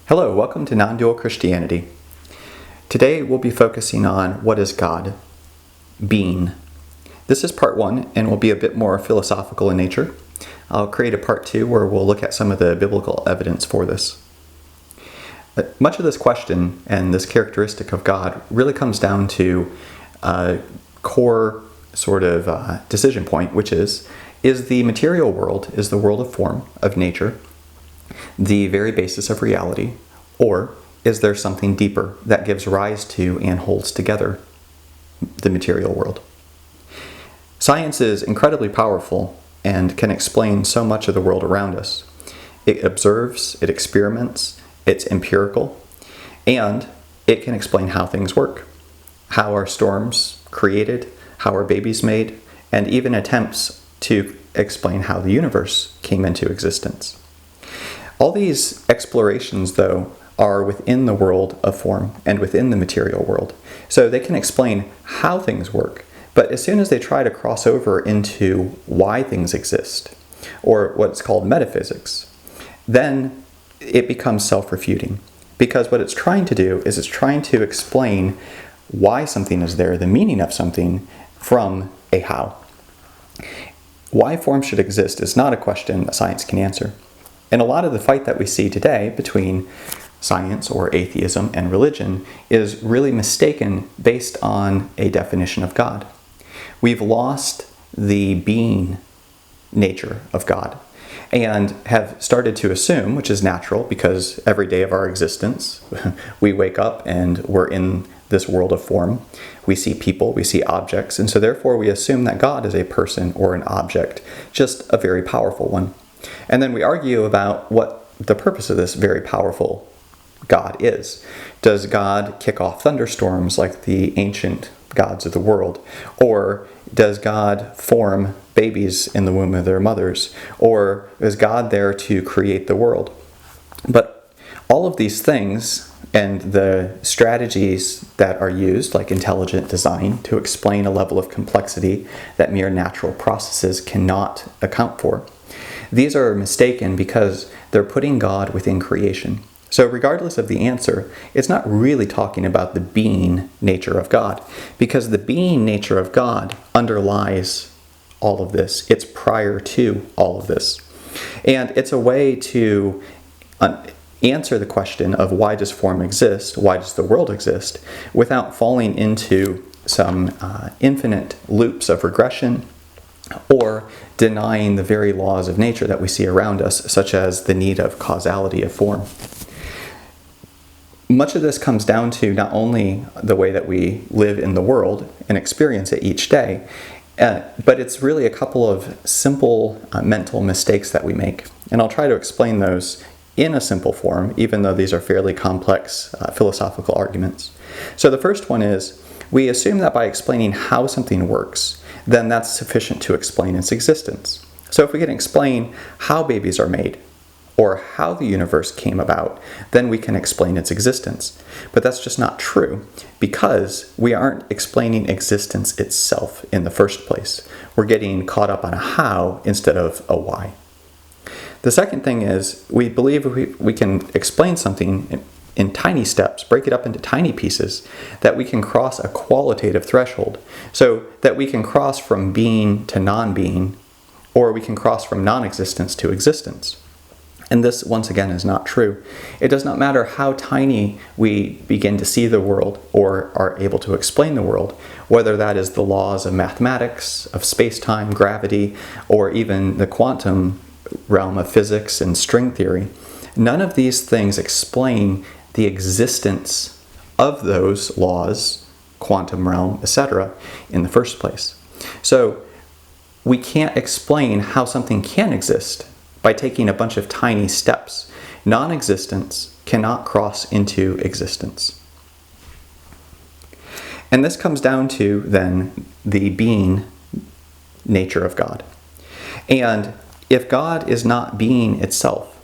Hello, welcome to Non-Dual Christianity. Today we'll be focusing on what is God, being. This is part one and will be a bit more philosophical in nature. I'll create a part two where we'll look at some of the biblical evidence for this. Much of this question and this characteristic of God really comes down to a core sort of decision point, which is the material world, is the world of form, of nature, the very basis of reality, or is there something deeper that gives rise to and holds together the material world? Science is incredibly powerful and can explain so much of the world around us. It observes, it experiments, it's empirical, and it can explain how things work, how are storms created, how are babies made, and even attempts to explain how the universe came into existence. All these explorations, though, are within the world of form and within the material world. So they can explain how things work, but as soon as they try to cross over into why things exist, or what's called metaphysics, then it becomes self-refuting. Because what it's trying to do is it's trying to explain why something is there, the meaning of something, from a how. Why form should exist is not a question that science can answer. And a lot of the fight that we see today between science or atheism and religion is really mistaken based on a definition of God. We've lost the being nature of God and have started to assume, which is natural because every day of our existence we wake up and we're in this world of form. We see people, we see objects, and so therefore we assume that God is a person or an object, just a very powerful one. And then we argue about what the purpose of this very powerful God is. Does God kick off thunderstorms like the ancient gods of the world? Or does God form babies in the womb of their mothers? Or is God there to create the world? But all of these things and the strategies that are used, like intelligent design, to explain a level of complexity that mere natural processes cannot account for, these are mistaken because they're putting God within creation. So regardless of the answer, it's not really talking about the being nature of God, because the being nature of God underlies all of this. It's prior to all of this. And it's a way to answer the question of why does form exist, why does the world exist, without falling into some infinite loops of regression or denying the very laws of nature that we see around us, such as the need of causality of form. Much of this comes down to not only the way that we live in the world and experience it each day, but it's really a couple of simple mental mistakes that we make. And I'll try to explain those in a simple form, even though these are fairly complex philosophical arguments. So the first one is, we assume that by explaining how something works, then that's sufficient to explain its existence. So if we can explain how babies are made, or how the universe came about, then we can explain its existence. But that's just not true, because we aren't explaining existence itself in the first place. We're getting caught up on a how instead of a why. The second thing is, we believe we can explain something in tiny steps, break it up into tiny pieces, that we can cross a qualitative threshold, so that we can cross from being to non-being, or we can cross from non-existence to existence. And this, once again, is not true. It does not matter how tiny we begin to see the world or are able to explain the world, whether that is the laws of mathematics, of space-time, gravity, or even the quantum realm of physics and string theory. None of these things explain the existence of those laws, quantum realm, etc., in the first place. So we can't explain how something can exist by taking a bunch of tiny steps. Non-existence cannot cross into existence. And this comes down to, then, the being nature of God. And if God is not being itself,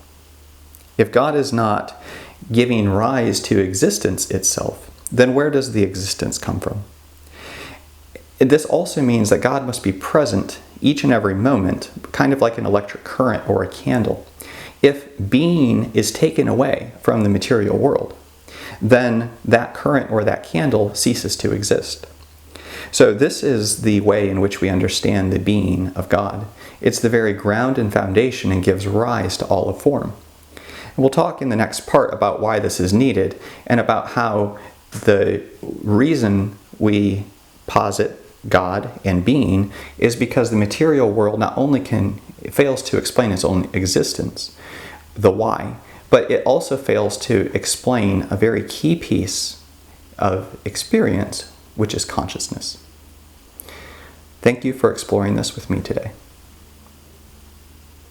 if God is not giving rise to existence itself, then where does the existence come from? This also means that God must be present each and every moment, kind of like an electric current or a candle. if being is taken away from the material world, then that current or that candle ceases to exist. So this is the way in which we understand the being of God. It's the very ground and foundation and gives rise to all of form. And we'll talk in the next part about why this is needed and about how the reason we posit God and being is because the material world not only fails to explain its own existence, the why, but it also fails to explain a very key piece of experience, which is consciousness. Thank you for exploring this with me today.